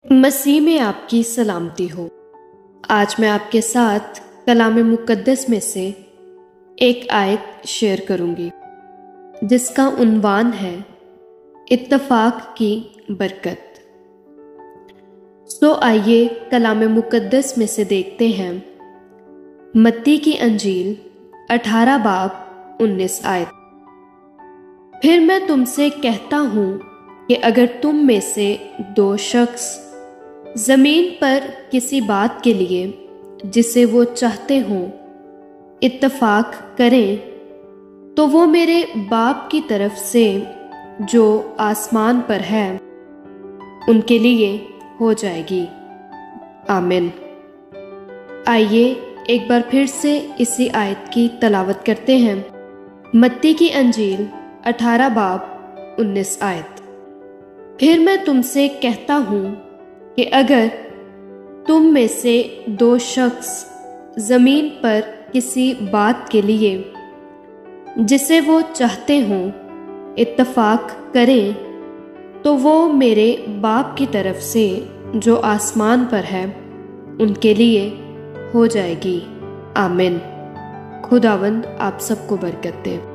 मसीह में आपकी सलामती हो। आज मैं आपके साथ कलाम मुक़द्दस में से एक आयत शेयर करूंगी जिसका उन्वान है इत्तफाक की बरकत। सो आइए कलाम मुक़द्दस में से देखते हैं मत्ती की अंजील 18 बाब 19 आयत। फिर मैं तुमसे कहता हूँ कि अगर तुम में से दो शख्स ज़मीन पर किसी बात के लिए जिसे वो चाहते हों इत्तफाक करें तो वो मेरे बाप की तरफ से जो आसमान पर है उनके लिए हो जाएगी। आमीन। आइए एक बार फिर से इसी आयत की तलावत करते हैं। मत्ती की अंजील 18 बाब 19 आयत। फिर मैं तुमसे कहता हूँ कि अगर तुम में से दो शख्स ज़मीन पर किसी बात के लिए जिसे वो चाहते हों इत्तफाक करें तो वो मेरे बाप की तरफ से जो आसमान पर है उनके लिए हो जाएगी। आमीन। खुदावंद आप सबको बरकत दे।